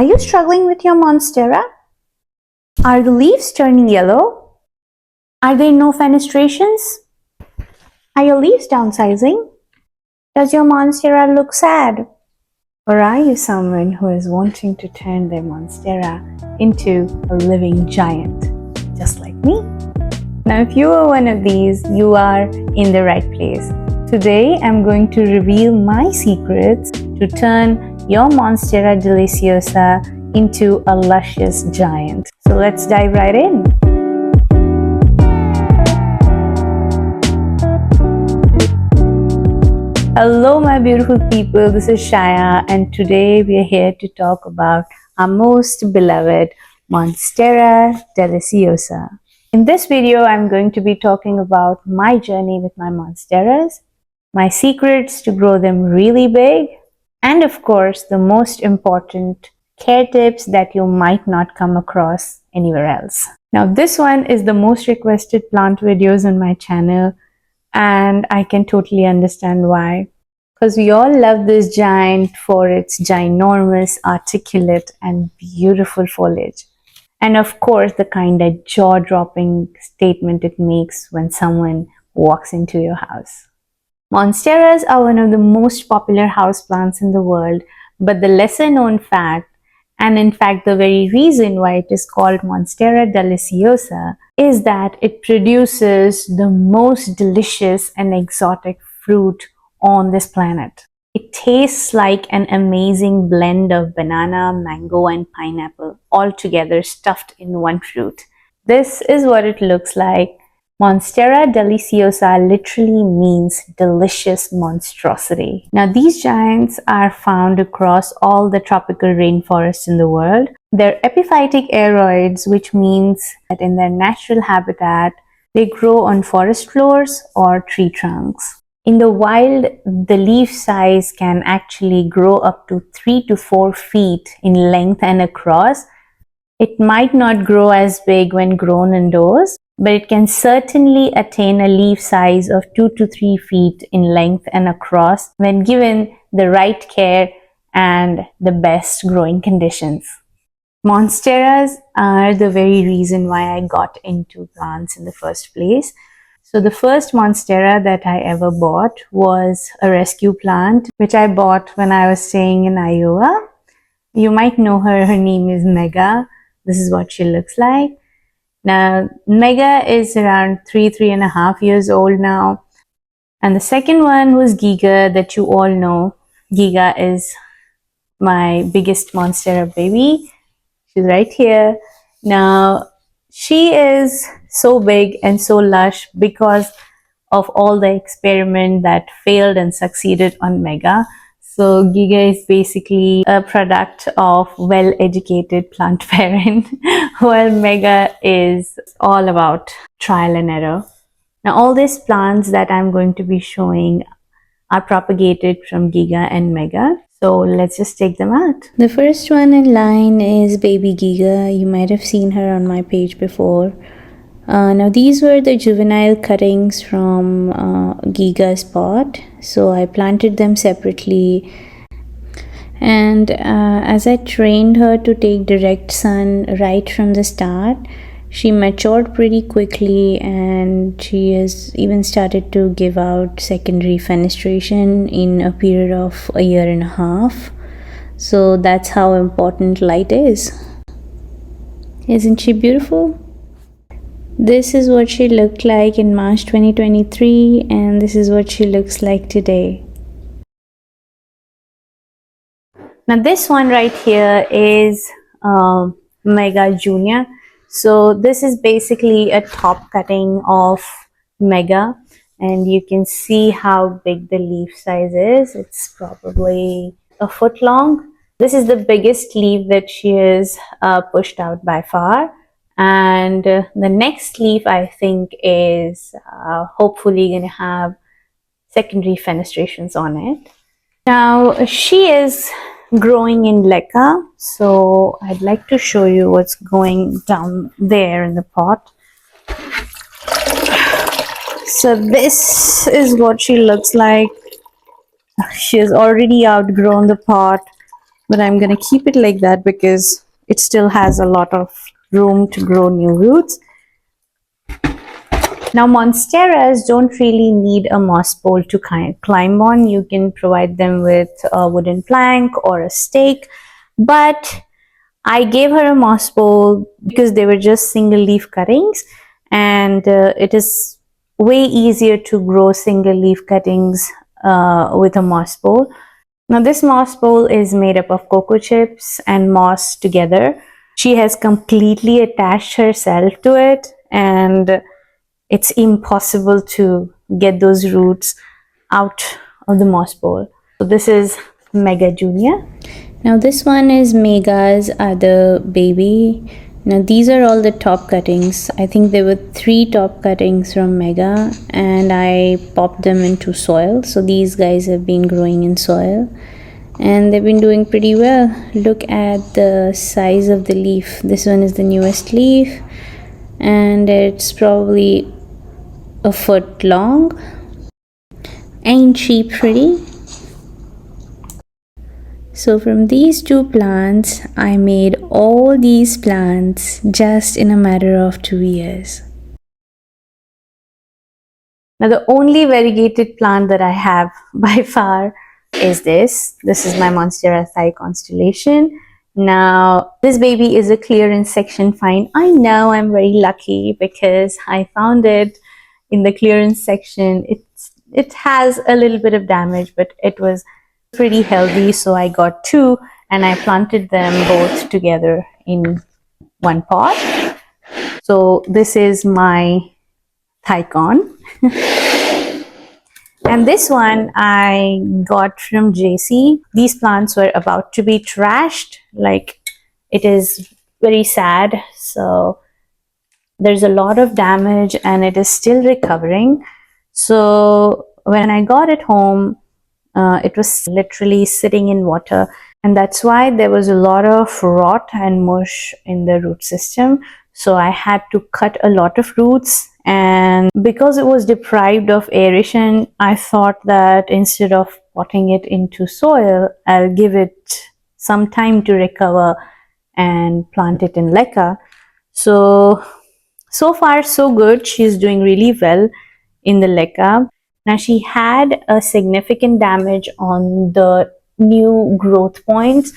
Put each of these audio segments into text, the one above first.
Are you struggling with your Monstera? Are the leaves turning yellow? Are there no fenestrations? Are your leaves downsizing? Does your Monstera look sad? Or are you someone who is wanting to turn their Monstera into a living giant, just like me? Now, if you are one of these, you are in the right place. Today, I'm going to reveal my secrets to turn your Monstera deliciosa into a luscious giant. So let's dive right in. Hello my beautiful people, this is Shaya and today we are here to talk about our most beloved Monstera deliciosa. In this video, I'm going to be talking about my journey with my Monsteras, my secrets to grow them really big, and of course, the most important care tips that you might not come across anywhere else. Now, this one is the most requested plant videos on my channel, and I can totally understand why. Because we all love this giant for its ginormous, articulate, and beautiful foliage. And of course, the kind of jaw-dropping statement it makes when someone walks into your house. Monsteras are one of the most popular houseplants in the world, but the lesser known fact, and in fact the very reason why it is called Monstera deliciosa, is that it produces the most delicious and exotic fruit on this planet. It tastes like an amazing blend of banana, mango, and pineapple, all together stuffed in one fruit. This is what it looks like. Monstera deliciosa literally means delicious monstrosity. Now, these giants are found across all the tropical rainforests in the world. They're epiphytic aroids, which means that in their natural habitat, they grow on forest floors or tree trunks. In the wild, the leaf size can actually grow up to 3 to 4 feet in length and across. It might not grow as big when grown indoors, but it can certainly attain a leaf size of 2 to 3 feet in length and across when given the right care and the best growing conditions. Monsteras are the very reason why I got into plants in the first place. So the first Monstera that I ever bought was a rescue plant, which I bought when I was staying in Iowa. You might know her. Her name is Mega. This is what she looks like. Now, Mega is around 3.5 years old now. And the second one was Giga that you all know. Giga is my biggest Monstera baby. She's right here. Now, she is so big and so lush because of all the experiment that failed and succeeded on Mega. So Giga is basically a product of well-educated plant parent, while Mega is all about trial and error. Now, all these plants that I'm going to be showing are propagated from Giga and Mega. So let's just take them out. The first one in line is baby Giga. You might have seen her on my page before. Now these were the juvenile cuttings from Giga's pot. So I planted them separately. And as I trained her to take direct sun right from the start, she matured pretty quickly and she has even started to give out secondary fenestration in a period of 1.5 years. So that's how important light is. Isn't she beautiful? This is what she looked like in March 2023 and this is what she looks like today. Now this one right here is Mega Junior. So this is basically a top cutting of Mega and you can see how big the leaf size is. It's probably a foot long. This is the biggest leaf that she has pushed out by far. And the next leaf I think is hopefully going to have secondary fenestrations on it. Now she is growing in leca, so I'd like to show you what's going down there in the pot. So this is what she looks like. She has already outgrown the pot. but I'm going to keep it like that because it still has a lot of room to grow new roots. Now, Monsteras don't really need a moss pole to climb on. You can provide them with a wooden plank or a stake, but I gave her a moss pole because they were just single leaf cuttings, and it is way easier to grow single leaf cuttings with a moss pole. Now, this moss pole is made up of cocoa chips and moss together. She has completely attached herself to it, and it's impossible to get those roots out of the moss pole. So this is Mega Junior. Now this one is Mega's other baby. Now these are all the top cuttings. I think there were 3 top cuttings from Mega, and I popped them into soil. So these guys have been growing in soil and they've been doing pretty well. Look at the size of the leaf. This one is the newest leaf and it's probably a foot long. Ain't she pretty? So from these 2 plants, I made all these plants just in a matter of 2 years. Now the only variegated plant that I have by far is this. This is my Monstera Thigh constellation. Now this baby is a clearance section find. I know I'm very lucky because I found it in the clearance section. It has a little bit of damage, but it was pretty healthy, so I got 2 and I planted them both together in one pot. So this is my Thycon. And this one I got from JC. These plants were about to be trashed. Like, it is very sad. So there's a lot of damage and it is still recovering. So when I got it home, it was literally sitting in water, and that's why there was a lot of rot and mush in the root system. So I had to cut a lot of roots, and because it was deprived of aeration, I thought that instead of potting it into soil, I'll give it some time to recover and plant it in leca. So far so good. She's doing really well in the leca. Now she had a significant damage on the new growth points,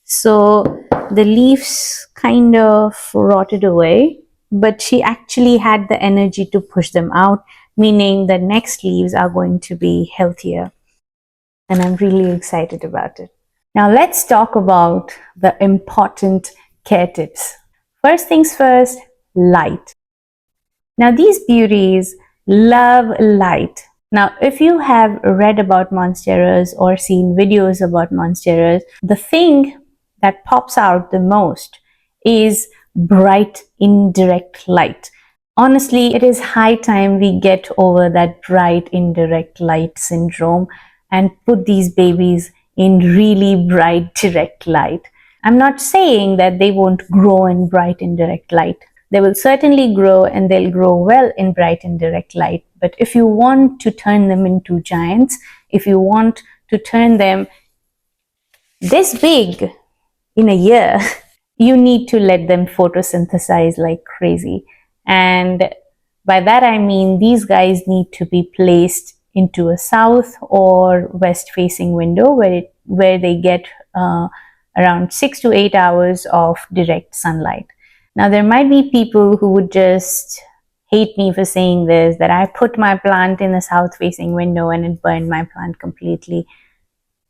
so the leaves kind of rotted away, but she actually had the energy to push them out, meaning the next leaves are going to be healthier, and I'm really excited about it. Now let's talk about the important care tips. First things first, light. Now these beauties love light. Now, if you have read about Monsteras or seen videos about Monsteras, the thing that pops out the most is bright indirect light. Honestly, it is high time we get over that bright indirect light syndrome and put these babies in really bright direct light. I'm not saying that they won't grow in bright indirect light. They will certainly grow, and they'll grow well in bright and direct light. But if you want to turn them into giants, if you want to turn them this big in a year, you need to let them photosynthesize like crazy. And by that I mean these guys need to be placed into a south or west facing window where they get around 6 to 8 hours of direct sunlight. Now, there might be people who would just hate me for saying this, that I put my plant in a south-facing window and it burned my plant completely.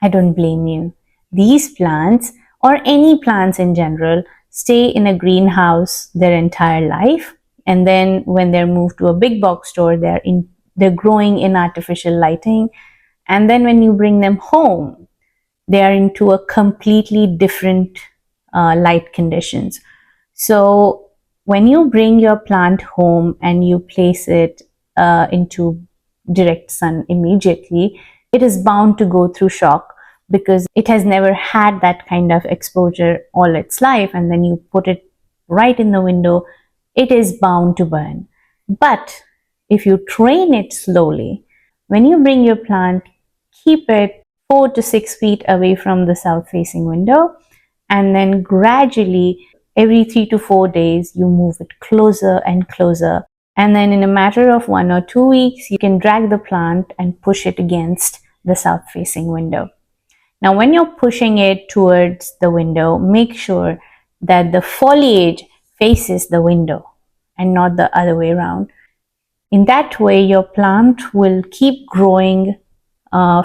I don't blame you. These plants, or any plants in general, stay in a greenhouse their entire life. And then when they're moved to a big box store, they're growing in artificial lighting. And then when you bring them home, they are into a completely different light conditions. So when you bring your plant home and you place it into direct sun immediately, it is bound to go through shock because it has never had that kind of exposure all its life, and then you put it right in the window, it is bound to burn. But if you train it slowly, when you bring your plant, keep it 4 to 6 feet away from the south facing window, and then gradually every 3 to 4 days you move it closer and closer, and then in a matter of 1 or 2 weeks you can drag the plant and push it against the south facing window. Now when you're pushing it towards the window, make sure that the foliage faces the window and not the other way around. In that way your plant will keep growing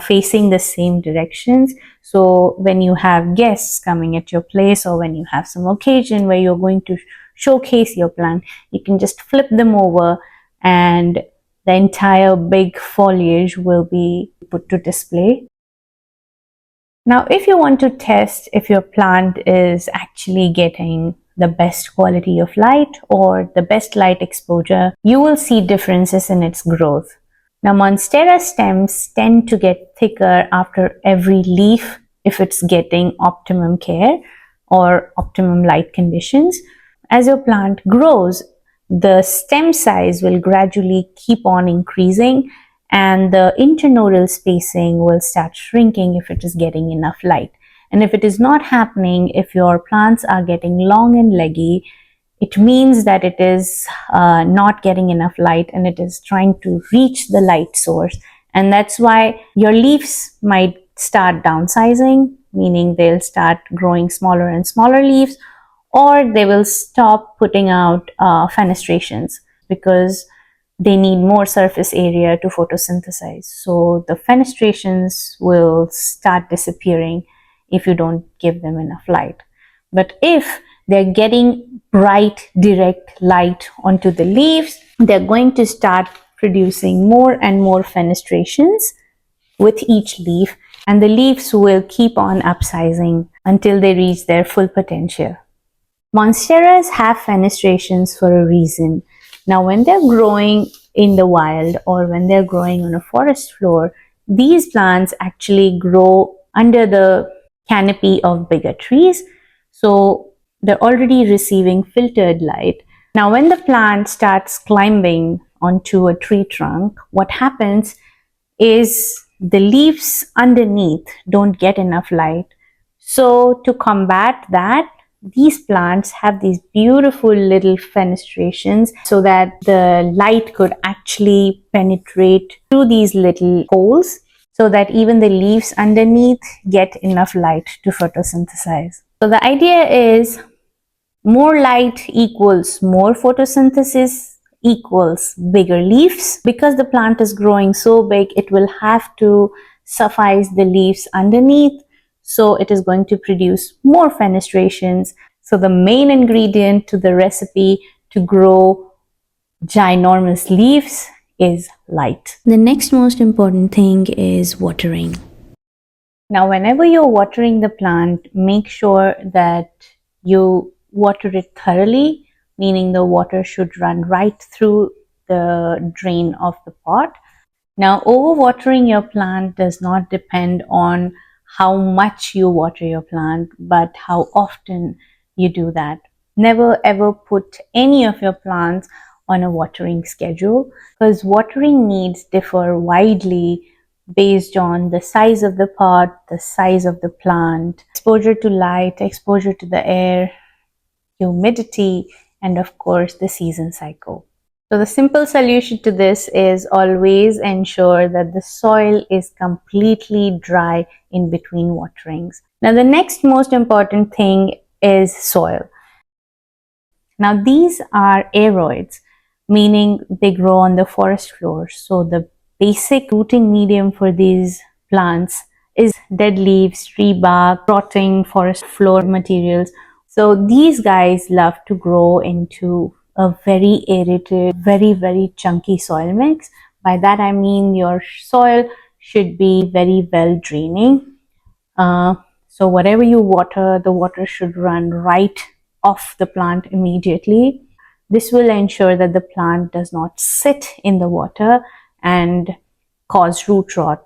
facing the same directions. So when you have guests coming at your place, or when you have some occasion where you're going to showcase your plant, you can just flip them over and the entire big foliage will be put to display. Now, if you want to test if your plant is actually getting the best quality of light or the best light exposure, you will see differences in its growth. Now, Monstera stems tend to get thicker after every leaf if it's getting optimum care or optimum light conditions. As your plant grows, the stem size will gradually keep on increasing and the internodal spacing will start shrinking if it is getting enough light. And if it is not happening, if your plants are getting long and leggy, it means that it is not getting enough light and it is trying to reach the light source. And that's why your leaves might start downsizing, meaning they'll start growing smaller and smaller leaves, or they will stop putting out fenestrations because they need more surface area to photosynthesize. So the fenestrations will start disappearing if you don't give them enough light. But if they're getting bright direct light onto the leaves, they're going to start producing more and more fenestrations with each leaf, and the leaves will keep on upsizing until they reach their full potential. Monsteras have fenestrations for a reason. Now, when they're growing in the wild or when they're growing on a forest floor, these plants actually grow under the canopy of bigger trees. So they're already receiving filtered light. Now, when the plant starts climbing onto a tree trunk, what happens is the leaves underneath don't get enough light. So to combat that, these plants have these beautiful little fenestrations so that the light could actually penetrate through these little holes, so that even the leaves underneath get enough light to photosynthesize. So the idea is more light equals more photosynthesis equals bigger leaves. Because the plant is growing so big, it will have to suffice the leaves underneath. So it is going to produce more fenestrations. So the main ingredient to the recipe to grow ginormous leaves is light. The next most important thing is watering. Now, whenever you're watering the plant, make sure that you water it thoroughly, meaning the water should run right through the drain of the pot. Now, overwatering your plant does not depend on how much you water your plant, but how often you do that. Never ever put any of your plants on a watering schedule, because watering needs differ widely based on the size of the pot, the size of the plant, exposure to light, exposure to the air, humidity, and of course the season cycle. So the simple solution to this is always ensure that the soil is completely dry in between waterings. Now the next most important thing is soil. Now these are aeroids, meaning they grow on the forest floor. So the basic rooting medium for these plants is dead leaves, tree bark, rotting forest floor materials. So these guys love to grow into a very aerated, very chunky soil mix. By that I mean your soil should be very well draining. So whatever you water, the water should run right off the plant immediately. This will ensure that the plant does not sit in the water and cause root rot.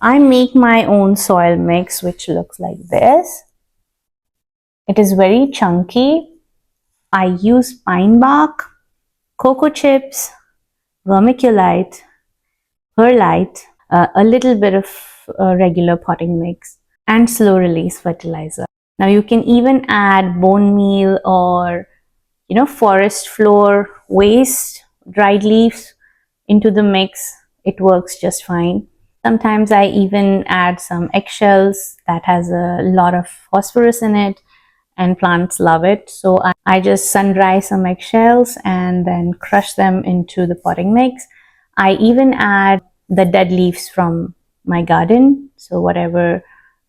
I make my own soil mix, which looks like this. It is very chunky. I use pine bark, cocoa chips, vermiculite, perlite, a little bit of regular potting mix, and slow release fertilizer. Now you can even add bone meal or forest floor waste, dried leaves into the mix. It works just fine. Sometimes I even add some eggshells that has a lot of phosphorus in it, and plants love it. So I just sun dry some eggshells and then crush them into the potting mix. I even add the dead leaves from my garden. So whatever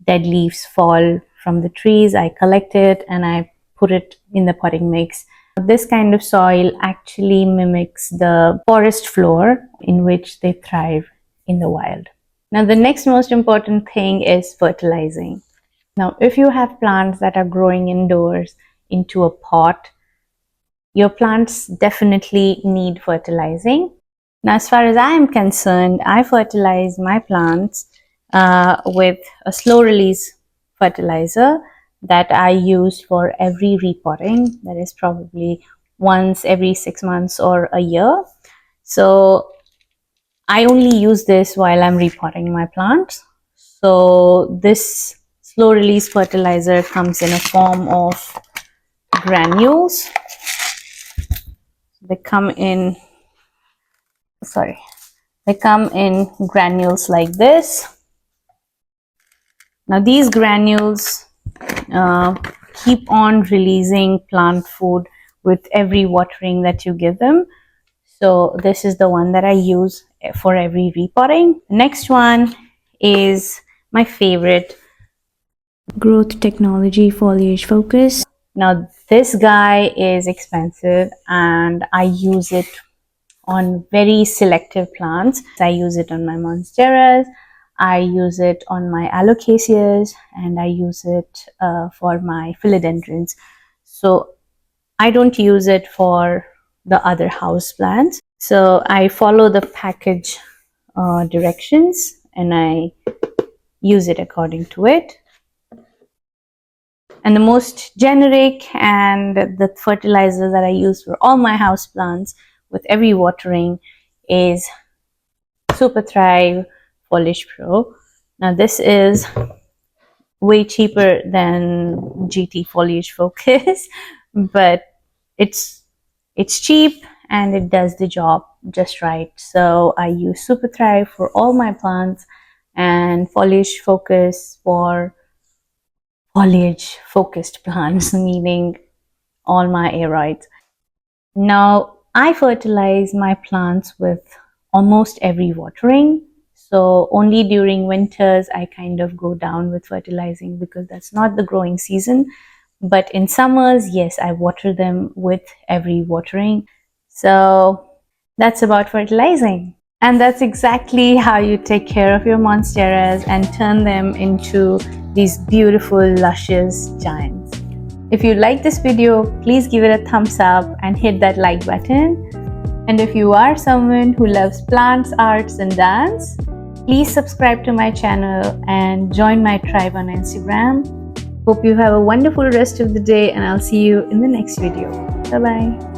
dead leaves fall from the trees, I collect it and I put it in the potting mix. This kind of soil actually mimics the forest floor in which they thrive in the wild. Now, the next most important thing is fertilizing. Now, if you have plants that are growing indoors into a pot, your plants definitely need fertilizing. Now, as far as I am concerned, I fertilize my plants with a slow release fertilizer that I use for every repotting. That is probably once every 6 months or a year. So I only use this while I'm repotting my plants. So this slow release fertilizer comes in a form of granules. They come in granules like this. Now these granules keep on releasing plant food with every watering that you give them. So this is the one that I use for every repotting. Next one is my favorite, growth technology foliage focus. Now this guy is expensive and I use it on very selective plants. I use it on my Monsteras, I use it on my Alocasias, and I use it for my philodendrons. So I don't use it for the other house plants. So I follow the package directions and I use it according to it. And the most generic and the fertilizer that I use for all my house plants with every watering is Super Thrive Foliage Pro. Now this is way cheaper than GT Foliage Focus, but it's cheap and it does the job just right. So I use Super Thrive for all my plants and Foliage Focus for foliage focused plants, meaning all my aeroids. Now I fertilize my plants with almost every watering. So only during winters I kind of go down with fertilizing because that's not the growing season. But in summers, yes, I water them with every watering. So that's about fertilizing. And that's exactly how you take care of your Monsteras and turn them into these beautiful, luscious giants. If you like this video, please give it a thumbs up and hit that like button. And if you are someone who loves plants, arts, and dance, please subscribe to my channel and join my tribe on Instagram. Hope you have a wonderful rest of the day and I'll see you in the next video. Bye-bye.